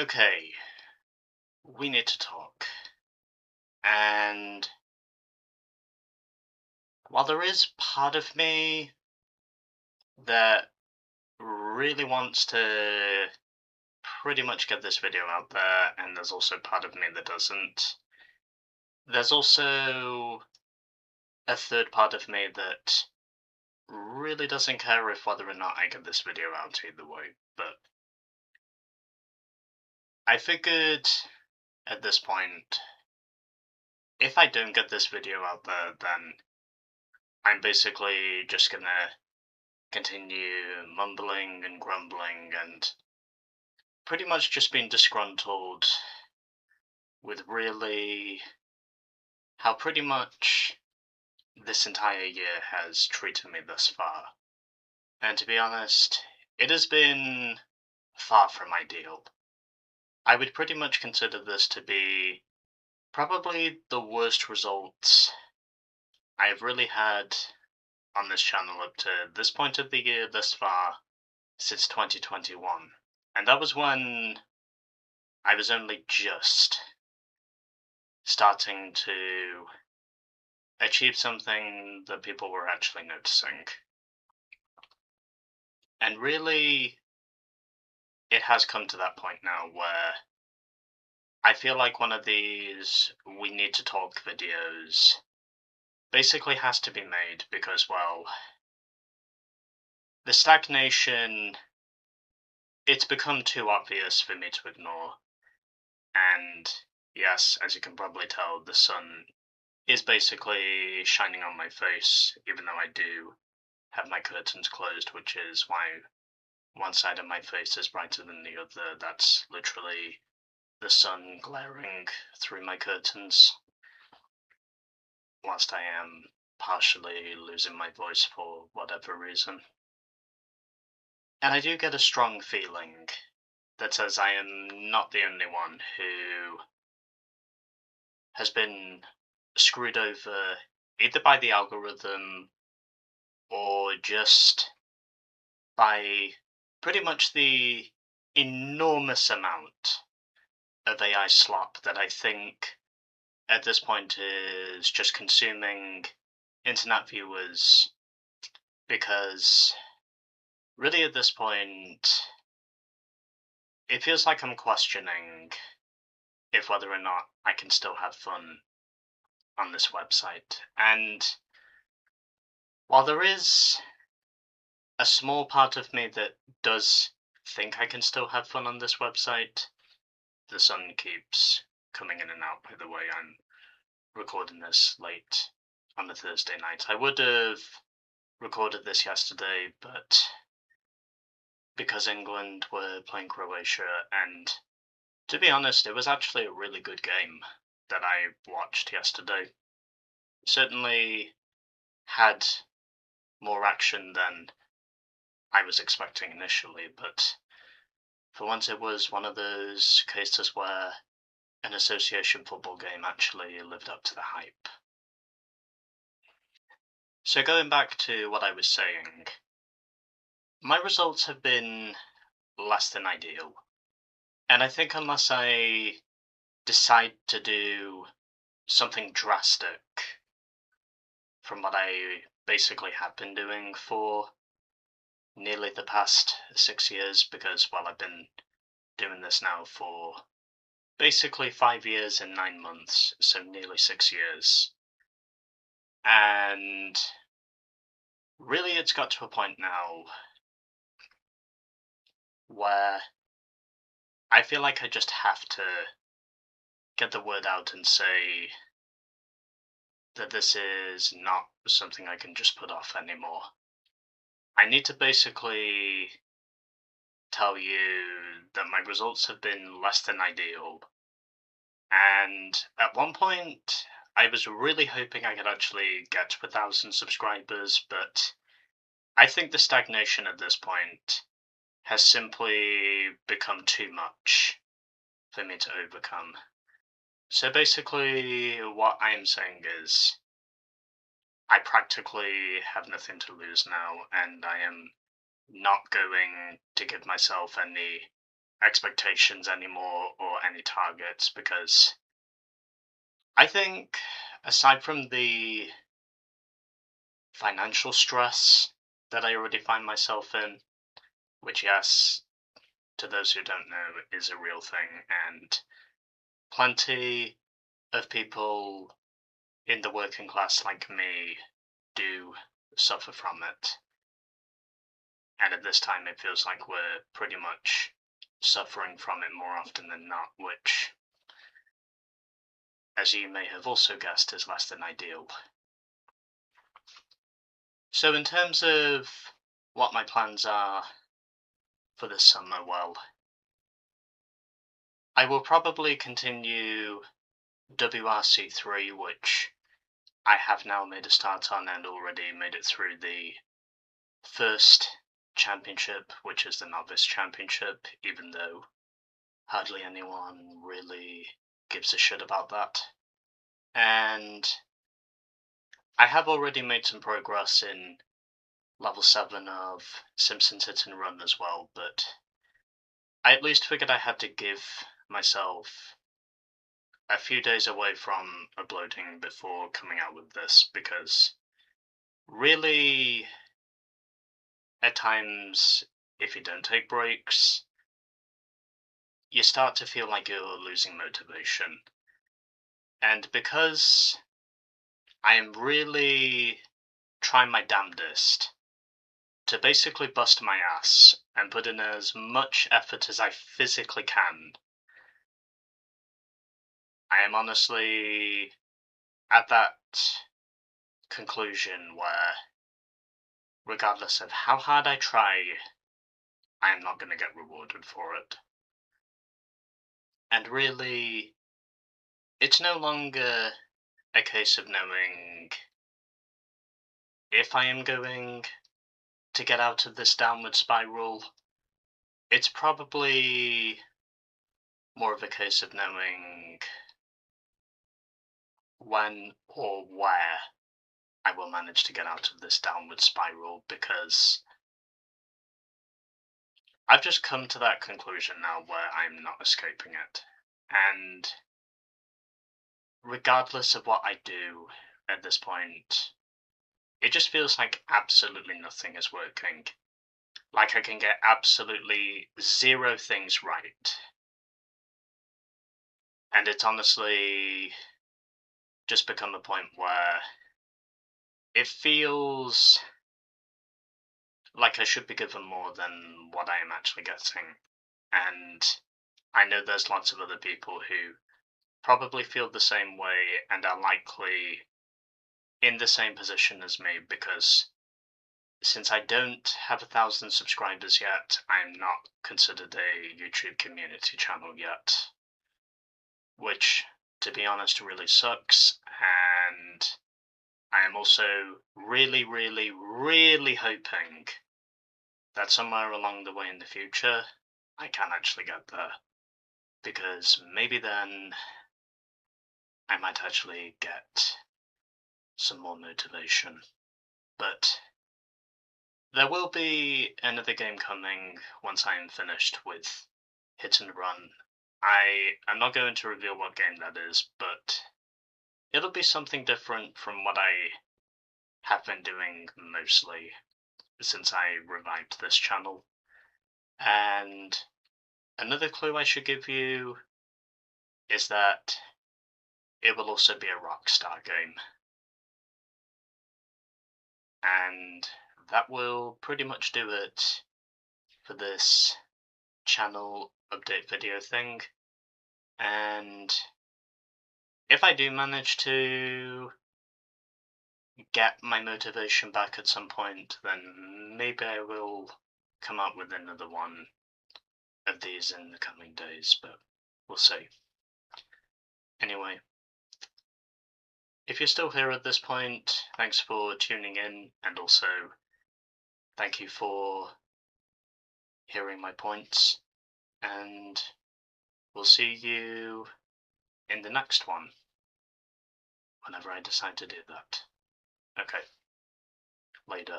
Okay, we need to talk. And while there is part of me that really wants to pretty much get this video out there, and there's also part of me that doesn't, there's also a third part of me that really doesn't care if whether or not I get this video out either way. But I figured at this point, if I don't get this video out there, then I'm basically just gonna continue mumbling and grumbling and pretty much just being disgruntled with really how pretty much this entire year has treated me thus far. And to be honest, it has been far from ideal. I would pretty much consider this to be probably the worst results I've really had on this channel up to this point of the year thus far since 2021. And that was when I was only just starting to achieve something that people were actually noticing. And really, it has come to that point now where I feel like one of these we need to talk videos basically has to be made because, well, the stagnation, it's become too obvious for me to ignore. And yes, as you can probably tell, the sun is basically shining on my face, even though I do have my curtains closed, which is why one side of my face is brighter than the other. That's literally the sun glaring through my curtains, whilst I am partially losing my voice for whatever reason. And I do get a strong feeling that says I am not the only one who has been screwed over either by the algorithm or just by pretty much the enormous amount of AI slop that I think at this point is just consuming internet viewers, because really at this point it feels like I'm questioning if whether or not I can still have fun on this website. And while there is a small part of me that does think I can still have fun on this website, the sun keeps coming in and out. By the way, I'm recording this late on a Thursday night. I would have recorded this yesterday, but because England were playing Croatia, and to be honest, it was actually a really good game that I watched yesterday. Certainly had more action than I was expecting initially, but for once it was one of those cases where an association football game actually lived up to the hype. So going back to what I was saying, my results have been less than ideal. And I think unless I decide to do something drastic from what I basically have been doing for nearly the past 6 years, because, well, I've been doing this now for basically 5 years and 9 months, so nearly 6 years. And really, it's got to a point now where I feel like I just have to get the word out and say that this is not something I can just put off anymore. I need to basically tell you that my results have been less than ideal. And at one point, I was really hoping I could actually get to 1,000 subscribers, but I think the stagnation at this point has simply become too much for me to overcome. So basically, what I am saying is, I practically have nothing to lose now, and I am not going to give myself any expectations anymore or any targets, because I think, aside from the financial stress that I already find myself in, which, yes, to those who don't know, is a real thing, and plenty of people in the working class like me do suffer from it. And at this time, it feels like we're pretty much suffering from it more often than not, which, as you may have also guessed, is less than ideal. So in terms of what my plans are for this summer, well, I will probably continue WRC3, which I have now made a start on and already made it through the first championship, which is the Novice Championship, even though hardly anyone really gives a shit about that. And I have already made some progress in level 7 of Simpsons Hit and Run as well, but I at least figured I had to give myself a few days away from uploading before coming out with this, because really, at times, if you don't take breaks, you start to feel like you're losing motivation. And because I am really trying my damnedest to basically bust my ass and put in as much effort as I physically can, I am honestly at that conclusion where, regardless of how hard I try, I am not going to get rewarded for it. And really, it's no longer a case of knowing if I am going to get out of this downward spiral. It's probably more of a case of knowing when or where I will manage to get out of this downward spiral, because I've just come to that conclusion now where I'm not escaping it. And regardless of what I do at this point, it just feels like absolutely nothing is working. Like I can get absolutely 0 things right. And it's honestly just become a point where it feels like I should be given more than what I am actually getting. And I know there's lots of other people who probably feel the same way and are likely in the same position as me, because since I don't have 1,000 subscribers yet, I'm not considered a YouTube community channel yet, which, to be honest, really sucks. And I am also really, really, really hoping that somewhere along the way in the future, I can actually get there, because maybe then I might actually get some more motivation. But there will be another game coming once I am finished with Hit and Run. I am not going to reveal what game that is, but it'll be something different from what I have been doing mostly since I revived this channel. And another clue I should give you is that it will also be a Rockstar game. And that will pretty much do it for this channel update video thing. And if I do manage to get my motivation back at some point, then maybe I will come up with another one of these in the coming days, but we'll see. Anyway, if you're still here at this point, thanks for tuning in, and also thank you for hearing my points, and we'll see you in the next one, whenever I decide to do that. Okay, later.